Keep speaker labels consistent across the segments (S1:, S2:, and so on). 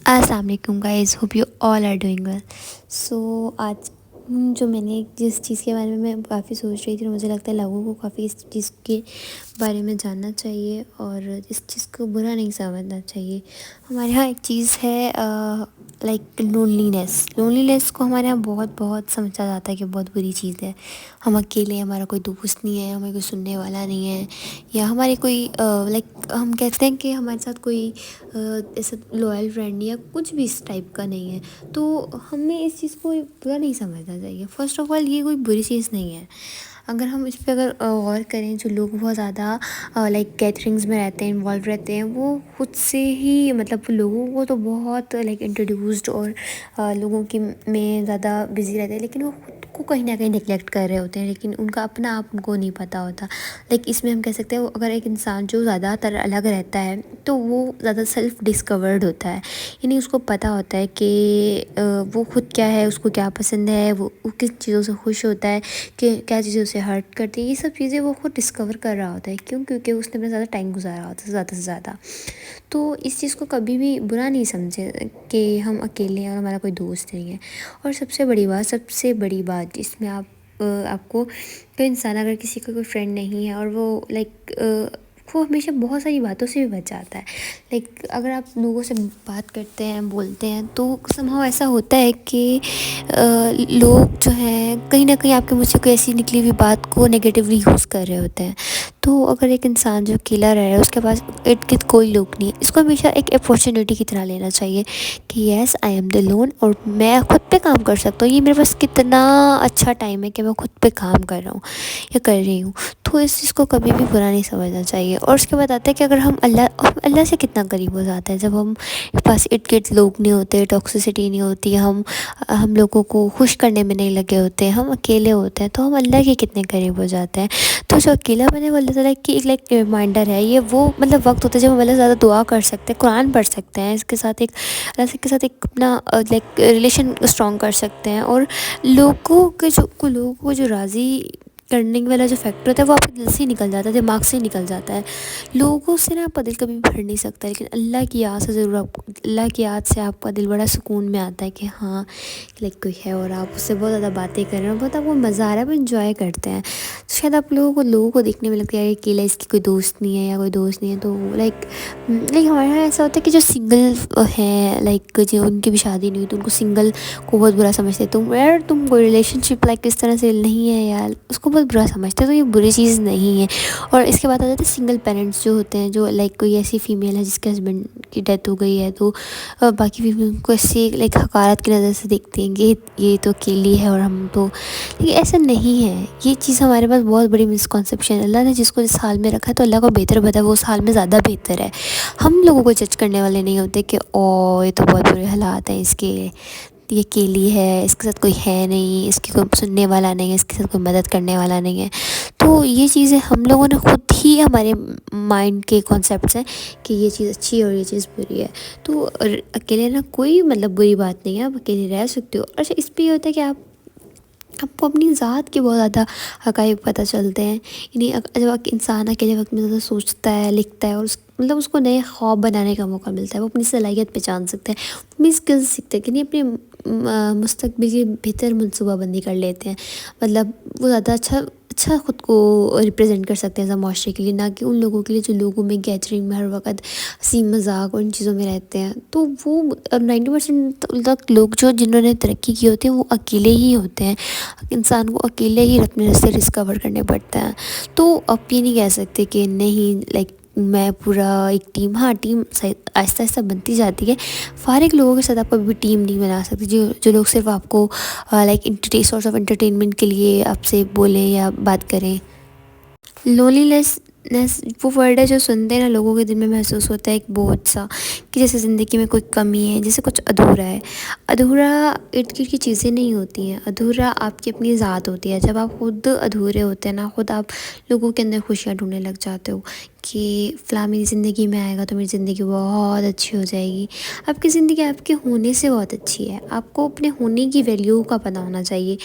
S1: السلام علیکم guys, hope you all are doing well. So آج جو میں نے جس چیز کے بارے میں کافی سوچ رہی تھی، مجھے لگتا ہے لوگوں کو کافی اس چیز کے بارے میں جاننا چاہیے اور اس چیز کو برا نہیں سمجھنا چاہیے. ہمارے یہاں ایک چیز ہے لائک لونلی نیس کو ہمارے یہاں بہت بہت سمجھا جاتا ہے کہ بہت بری چیز ہے. ہم اکیلے ہیں، ہمارا کوئی دوست نہیں ہے، ہمیں کوئی سننے والا نہیں ہے، یا ہمارے کوئی لائک ہم کہتے ہیں کہ ہمارے ساتھ کوئی ایسا لوئل فرینڈ یا کچھ بھی اس ٹائپ کا نہیں ہے. تو ہمیں اس چیز کو برا نہیں سمجھنا چاہیے. فرسٹ آف آل یہ کوئی بری چیز نہیں ہے. اگر ہم اس پہ غور کریں، جو لوگ بہت زیادہ لائک گیدرنگز میں رہتے ہیں، انوالو رہتے ہیں، وہ خود سے ہی مطلب لوگوں کو تو بہت لائک انٹروڈیوسڈ اور لوگوں کی میں زیادہ بزی رہتے ہیں، لیکن وہ خود کو کہیں نہ کہیں نگلیکٹ کر رہے ہوتے ہیں، لیکن ان کا اپنا آپ ان کو نہیں پتہ ہوتا. لائک اس میں ہم کہہ سکتے ہیں اگر ایک انسان جو زیادہ تر الگ رہتا ہے تو وہ زیادہ سیلف ڈسکورڈ ہوتا ہے. یعنی اس کو پتہ ہوتا ہے کہ وہ خود کیا ہے، اس کو کیا پسند ہے، وہ کس چیزوں سے خوش ہوتا ہے، کہ کیا چیزیں اسے ہرٹ کرتی ہے. یہ سب چیزیں وہ خود ڈسکور کر رہا ہوتا ہے. کیونکہ اس نے اپنا زیادہ ٹائم گزارا ہوتا ہے زیادہ سے زیادہ. تو اس چیز کو کبھی بھی برا نہیں سمجھے کہ ہم اکیلے ہیں اور ہمارا کوئی دوست نہیں ہے. اور سب سے بڑی بات جس میں آپ کو کوئی انسان، اگر کسی کا کوئی فرینڈ نہیں ہے اور وہ لائک وہ ہمیشہ بہت ساری باتوں سے بھی بچ جاتا ہے. لائک اگر آپ لوگوں سے بات کرتے ہیں، بولتے ہیں، تو somehow ایسا ہوتا ہے کہ لوگ جو ہیں کہیں نہ کہیں آپ کے منہ سے کوئی ایسی نکلی ہوئی بات کو نگیٹیولی یوز کر رہے ہوتے ہیں. تو اگر ایک انسان جو اکیلا رہ رہا ہے، اس کے پاس ارد گرد کوئی لوگ نہیں ہے، اس کو ہمیشہ ایک اپارچونیٹی کی طرح لینا چاہیے کہ یس آئی ایم دا لون، اور میں خود پہ کام کر سکتا ہوں. یہ میرے پاس کتنا اچھا ٹائم ہے کہ میں خود پہ کام کر رہا ہوں یا کر رہی ہوں. تو اس چیز کو کبھی بھی برا نہیں سمجھنا چاہیے. اور اس کے بعد آتا ہے کہ اگر ہم اللہ سے کتنا قریب ہو جاتا ہے جب ہم پاس ارد گرد لوگ نہیں ہوتے، ٹاکسیسٹی نہیں ہوتی، ہم لوگوں کو خوش کرنے میں نہیں لگے ہوتے، ہم اکیلے ہوتے ہیں، تو ہم اللہ کے کتنے قریب ہو جاتے ہیں. تو جو اکیلا بنے وہ اللہ تعالیٰ کی ایک لائک ریمائنڈر ہے. یہ وہ مطلب وقت ہوتا ہے جب ہم اللہ زیادہ دعا کر سکتے ہیں، قرآن پڑھ سکتے ہیں، اس کے ساتھ اللہ کے ساتھ ایک اپنا لائک ریلیشن اسٹرانگ کر سکتے ہیں. اور لوگوں کو جو راضی کرنے والا جو فیکٹر ہوتا ہے وہ آپ کے دل سے ہی نکل جاتا ہے، دماغ سے ہی نکل جاتا ہے. لوگوں سے نا آپ کا دل کبھی بھر نہیں سکتا، لیکن اللہ کی یاد سے ضرور اللہ کی یاد سے آپ کا دل بڑا سکون میں آتا ہے کہ ہاں لائک کوئی ہے اور آپ اس سے بہت زیادہ باتیں کر رہے ہیں، بہت آپ کو مزہ آ رہا ہے، وہ انجوائے کرتے ہیں. شاید آپ لوگوں کو دیکھنے میں لگتا ہے کہ اکیلا اس کی کوئی دوست نہیں ہے یا کوئی دوست نہیں ہے. تو لائک ہمارے یہاں ایسا ہوتا ہے کہ جو سنگل ہیں، لائک جو ان کی بھی شادی نہیں ہوئی تو ان کو سنگل کو بہت برا سمجھتے. تم کوئی ریلیشن شپ لائک اس طرح سے نہیں ہے یار، اس کو بہت برا سمجھتے. تو یہ بری چیز نہیں ہے. اور اس کے بعد آ جاتے ہیں سنگل پیرنٹس جو ہوتے ہیں، جو لائک کوئی ایسی فیمیل ہے جس کے ہسبینڈ کی ڈیتھ ہو گئی ہے، تو باقی فیمیل کو ایسی لائک حقارت کی نظر سے دیکھتے ہیں کہ یہ تو اکیلی ہے اور ہم تو. لیکن ایسا نہیں ہے. یہ چیز ہمارے پاس بہت بڑی مسکنسیپشن ہے. اللہ نے جس کو جس حال میں رکھا ہے تو اللہ کو بہتر پتا ہے وہ اس حال میں زیادہ بہتر ہے. ہم لوگوں کو جج کرنے والے نہیں ہوتے کہ یہ تو بہت برے حالات ہیں اس کے، یہ اکیلی ہے، اس کے ساتھ کوئی ہے نہیں، اس کی کوئی سننے والا نہیں ہے، اس کے ساتھ کوئی مدد کرنے والا نہیں ہے. تو یہ چیزیں ہم لوگوں نے خود ہی ہمارے مائنڈ کے کانسیپٹس ہیں کہ یہ چیز اچھی ہے اور یہ چیز بری ہے. تو اکیلے نا کوئی مطلب بری بات نہیں ہے، آپ اکیلے رہ سکتے ہو. اچھا، اس پہ یہ ہوتا ہے کہ آپ کو اپنی ذات کے بہت زیادہ حقائق پتہ چلتے ہیں. یعنی جب انسان اکیلے وقت میں زیادہ سوچتا ہے، لکھتا ہے، اور اس کو نئے خواب بنانے کا موقع ملتا ہے. وہ اپنی صلاحیت پہچان سکتے ہیں، اپنی اسکلز سیکھتے ہیں، کہ نہیں اپنے مستقبل کی بہتر منصوبہ بندی کر لیتے ہیں. مطلب وہ زیادہ اچھا خود کو ریپرزینٹ کر سکتے ہیں ایسا معاشرے کے لیے، نہ کہ ان لوگوں کے لیے جو لوگوں میں گیدرنگ میں ہر وقت ہنسی مذاق اور ان چیزوں میں رہتے ہیں. تو وہ 90% تک لوگ جنہوں نے ترقی کی ہوتی ہے وہ اکیلے ہی ہوتے ہیں. انسان کو اکیلے ہی اپنے راستے ڈسکور کرنے پڑتے ہیں. تو آپ یہ نہیں کہہ سکتے کہ نہیں لائک میں پورا ایک ٹیم آہستہ آہستہ بنتی جاتی ہے. فارغ لوگوں کے ساتھ آپ کبھی بھی ٹیم نہیں بنا سکتے، جو لوگ صرف آپ کو لائک سورس آف انٹرٹینمنٹ کے لیے آپ سے بولیں یا بات کریں. لونلی نیس وہ ورڈ ہے جو سنتے ہیں نا لوگوں کے دل میں محسوس ہوتا ہے ایک بہت سا، کہ جیسے زندگی میں کوئی کمی ہے، جیسے کچھ ادھورا ہے. ادھورا ارد گرد کی چیزیں نہیں ہوتی ہیں، ادھورا آپ کی اپنی ذات ہوتی ہے. جب آپ خود ادھورے ہوتے ہیں نا، خود آپ لوگوں کے اندر خوشیاں ڈھونڈنے لگ جاتے ہو کہ فلاں میری زندگی میں آئے گا تو میری زندگی بہت اچھی ہو جائے گی. آپ کی زندگی آپ کے ہونے سے بہت اچھی ہے. آپ کو اپنے ہونے کی ویلیو کا پتہ ہونا چاہیے.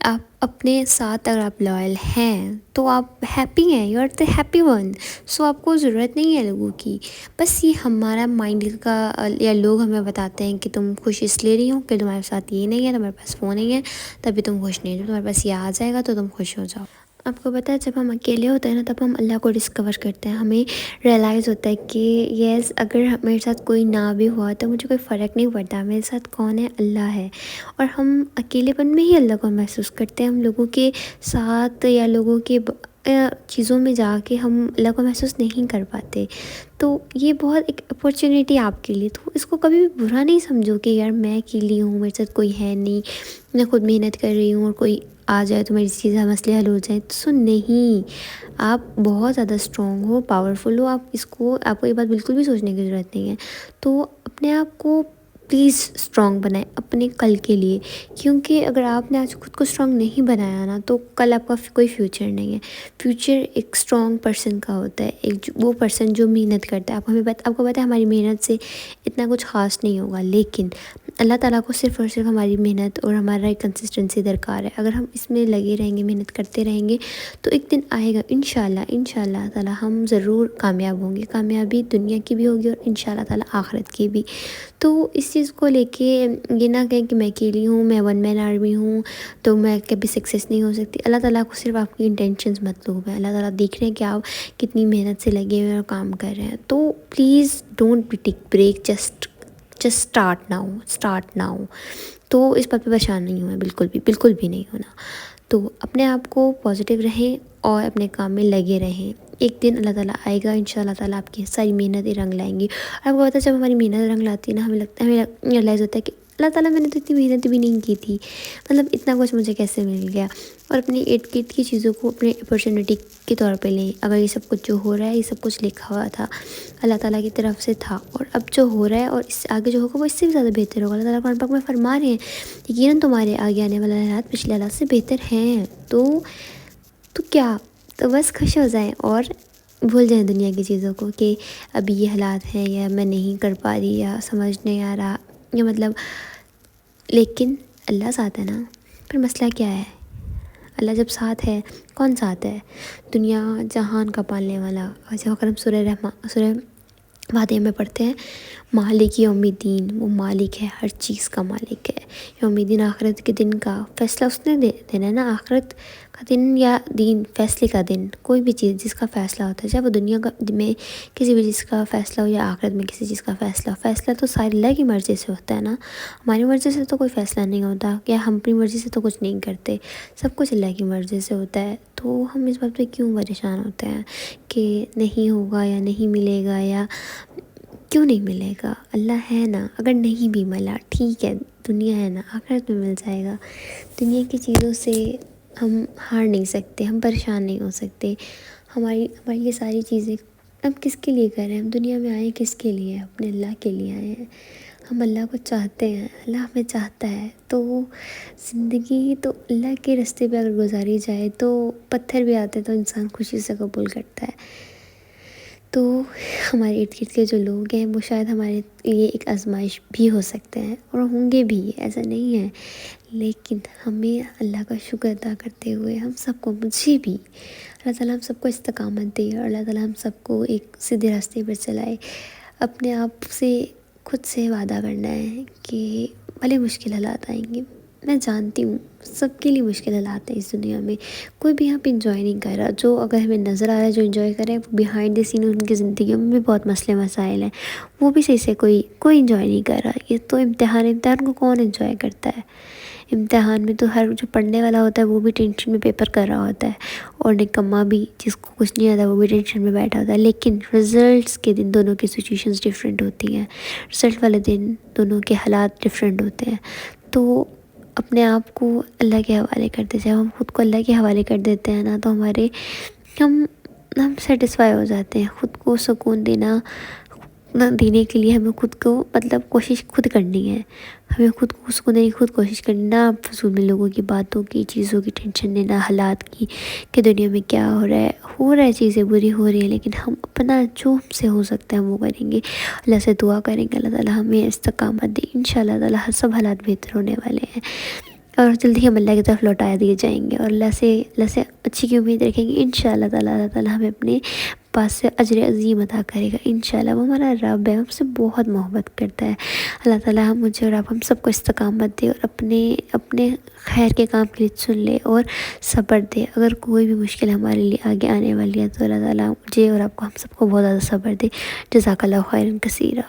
S1: آپ اپنے ساتھ اگر آپ لائل ہیں تو آپ ہیپی ہیں, you are the happy one. So آپ کو ضرورت نہیں ہے لوگوں کی. بس یہ ہمارا مائنڈ کا یا لوگ ہمیں بتاتے ہیں کہ تم خوش اس لیے نہیں ہو کہ تمہارے ساتھ یہ نہیں ہے, تمہارے پاس وہ نہیں ہے, تبھی تم خوش نہیں ہو. تمہارے پاس یہ آ جائے گا تو تم خوش ہو جاؤ. آپ کو پتہ ہے جب ہم اکیلے ہوتے ہیں نا تب ہم اللہ کو ڈسکور کرتے ہیں. ہمیں ریئلائز ہوتا ہے کہ یس, اگر میرے ساتھ کوئی نہ بھی ہوا تو مجھے کوئی فرق نہیں پڑتا. میرے ساتھ کون ہے؟ اللہ ہے. اور ہم اکیلے پن میں ہی اللہ کو محسوس کرتے ہیں. ہم لوگوں کے ساتھ یا لوگوں کے چیزوں میں جا کے ہم اللہ کو محسوس نہیں کر پاتے. تو یہ بہت ایک اپورچونیٹی آپ کے لیے. تو اس کو کبھی بھی برا نہیں سمجھو کہ یار میں اکیلی ہوں, میرے ساتھ کوئی ہے نہیں, میں خود محنت کر رہی ہوں اور کوئی آ جائے تو میری چیزیں مسئلے حل ہو جائیں. تو نہیں, آپ بہت زیادہ اسٹرانگ ہو, پاورفل ہو. آپ کو یہ بات بالکل بھی سوچنے کی ضرورت نہیں ہے. تو اپنے آپ کو پلیز اسٹرانگ بنائیں اپنے کل کے لیے, کیونکہ اگر آپ نے آج خود کو اسٹرانگ نہیں بنایا نا تو کل آپ کا کوئی فیوچر نہیں ہے. فیوچر ایک اسٹرانگ پرسن کا ہوتا ہے, ایک وہ پرسن جو محنت کرتا ہے. آپ کو پتہ ہے ہماری محنت سے اتنا کچھ خاص نہیں ہوگا, لیکن اللہ تعالیٰ کو صرف اور صرف ہماری محنت اور ہمارا ایک کنسسٹنسی درکار ہے. اگر ہم اس میں لگے رہیں گے, محنت کرتے رہیں گے تو ایک دن آئے گا انشاءاللہ تعالیٰ ہم ضرور کامیاب ہوں گے. کامیابی دنیا کی بھی ہوگی اور انشاءاللہ تعالیٰ آخرت کی بھی. تو اس چیز کو لے کے یہ نہ کہیں کہ میں اکیلی ہوں, میں ون مین آرمی ہوں تو میں کبھی سکسیس نہیں ہو سکتی. اللہ تعالیٰ کو صرف آپ کی انٹینشنز مطلوب ہیں. اللہ تعالیٰ دیکھ رہے ہیں کہ آپ کتنی محنت سے لگے ہوئے اور کام کر رہے ہیں. تو please don't take break, just start now. تو اس بات پہ پریشان نہیں ہونا, بالکل بھی نہیں ہونا. تو اپنے آپ کو پازیٹیو رہیں اور اپنے کام میں لگے رہیں. ایک دن اللہ تعالیٰ آئے گا, انشاءاللہ تعالیٰ آپ کی ساری محنتیں رنگ لائیں گی. اور آپ کو پتہ ہے جب ہماری محنت رنگ لاتی ہے نا, ہمیں ریئلائز ہوتا ہے کہ اللہ تعالیٰ میں نے تو اتنی محنت بھی نہیں کی تھی, مطلب اتنا کچھ مجھے کیسے مل گیا. اور اپنی ارد گرد کی چیزوں کو اپنے اپرچونیٹی کے طور پہ لیں. اگر یہ سب کچھ جو ہو رہا ہے یہ سب کچھ لکھا ہوا تھا, اللہ تعالیٰ کی طرف سے تھا, اور اب جو ہو رہا ہے اور اس سے آگے جو ہوگا وہ اس سے بھی زیادہ بہتر ہوگا. اللہ تعالیٰ قرآن پاک میں فرما رہے ہیں یقیناً تمہارے آگے آنے والا حالات پچھلے حالات سے بہتر ہیں. تو کیا, تو بس خوش ہو جائیں اور بھول جائیں دنیا کی چیزوں کو کہ ابھی یہ حالات ہیں یا میں نہیں کر پا رہی یا سمجھ نہیں آ رہا یا مطلب. لیکن اللہ ساتھ ہے نا, پھر مسئلہ کیا ہے؟ اللہ جب ساتھ ہے, کون ساتھ ہے؟ دنیا جہان کا پالنے والا. جب اگر ہم سورہ واقعہ میں پڑھتے ہیں, مالک یوم الدین, وہ مالک ہے, ہر چیز کا مالک ہے. یوم الدین آخرت کے دن کا فیصلہ اس نے دینا ہے نا. آخرت کا دن یا دین, فیصلے کا دن, کوئی بھی چیز جس کا فیصلہ ہوتا ہے, چاہے وہ دنیا کا میں کسی بھی چیز کا فیصلہ ہو یا آخرت میں کسی چیز کا فیصلہ ہو, فیصلہ تو ساری اللہ کی مرضی سے ہوتا ہے نا. ہماری مرضی سے تو کوئی فیصلہ نہیں ہوتا, کیا ہم اپنی مرضی سے تو کچھ نہیں کرتے, سب کچھ اللہ کی مرضی سے ہوتا ہے. تو ہم اس بات پہ کیوں پریشان ہوتے ہیں کہ نہیں ہوگا یا نہیں ملے گا, یا کیوں نہیں ملے گا؟ اللہ ہے نا. اگر نہیں بھی ملا ٹھیک ہے, دنیا ہے نا, آخرت میں مل جائے گا. دنیا کی چیزوں سے ہم ہار نہیں سکتے, ہم پریشان نہیں ہو سکتے. ہماری یہ ساری چیزیں ہم کس کے لیے کر رہے ہیں؟ ہم دنیا میں آئے کس کے لیے؟ اپنے اللہ کے لیے آئے ہیں. ہم اللہ کو چاہتے ہیں, اللہ ہمیں چاہتا ہے. تو زندگی تو اللہ کے راستے پہ اگر گزاری جائے تو پتھر بھی آتے تو انسان خوشی سے قبول کرتا ہے. تو ہمارے ارد گرد کے جو لوگ ہیں وہ شاید ہمارے لیے ایک آزمائش بھی ہو سکتے ہیں, اور ہوں گے بھی, ایسا نہیں ہے. لیکن ہمیں اللہ کا شکر ادا کرتے ہوئے ہم سب کو, مجھے بھی, اللہ تعالیٰ ہم سب کو استقامت دے, اور اللہ تعالیٰ ہم سب کو ایک سیدھے راستے پر چلائے. اپنے آپ سے خود سے وعدہ کرنا ہے کہ بھلے مشکل حالات آئیں گے, میں جانتی ہوں سب کے لیے مشکل حالات ہیں اس دنیا میں. کوئی بھی یہاں پہ انجوائے نہیں کر رہا. جو اگر ہمیں نظر آ رہا ہے جو انجوائے کر رہے ہیں وہ بیہائنڈ دی سین ان کی زندگیوں میں بھی بہت مسئلے مسائل ہیں, وہ بھی صحیح سے کوئی انجوائے نہیں کر رہا. یہ تو امتحان کو کون انجوائے کرتا ہے؟ امتحان میں تو ہر جو پڑھنے والا ہوتا ہے وہ بھی ٹینشن میں پیپر کر رہا ہوتا ہے, اور نکما بھی جس کو کچھ نہیں آتا وہ بھی ٹینشن میں بیٹھا ہوتا ہے. لیکن رزلٹس کے دن دونوں کی سچویشنز ڈیفرنٹ ہوتی ہیں. رزلٹ والے دن دونوں کے حالات ڈیفرنٹ ہوتے ہیں. تو اپنے آپ کو اللہ کے حوالے کر دے. جب ہم خود کو اللہ کے حوالے کر دیتے ہیں نا تو ہم سیٹسفائی ہو جاتے ہیں. خود کو سکون دینا دینے کے لیے ہمیں خود کو مطلب کوشش خود کرنی ہے، ہمیں خود کو سکون دینے کی خود کوشش کرنی، نہ فضول میں لوگوں کی باتوں کی، چیزوں کی ٹینشن لینا، حالات کی کہ دنیا میں کیا ہو رہا ہے، چیزیں بری ہو رہی ہیں، لیکن ہم اپنا جو ہم سے ہو سکتا ہے ہم وہ کریں گے، اللہ سے دعا کریں گے اللہ تعالیٰ ہمیں استقامت دے، انشاءاللہ تعالیٰ سب حالات بہتر ہونے والے ہیں، اور جلدی ہم اللہ کی طرف لوٹا دیے جائیں گے، اور اللہ سے اچھی کی امید رکھیں گے، انشاءاللہ تعالیٰ اللہ تعالیٰ ہمیں اپنے پاس سے اجر عظیم عطا کرے گا انشاءاللہ۔ وہ ہمارا رب ہے، ہم سے بہت محبت کرتا ہے، اللہ تعالیٰ مجھے اور آپ ہم سب کو استقامت دے، اور اپنے خیر کے کام کے لیے چن لے اور صبر دے۔ اگر کوئی بھی مشکل ہمارے لیے آگے آنے والی ہے تو اللہ تعالیٰ مجھے اور آپ کو ہم سب کو بہت زیادہ صبر دے۔ جزاک اللہ خیرا کثیرا۔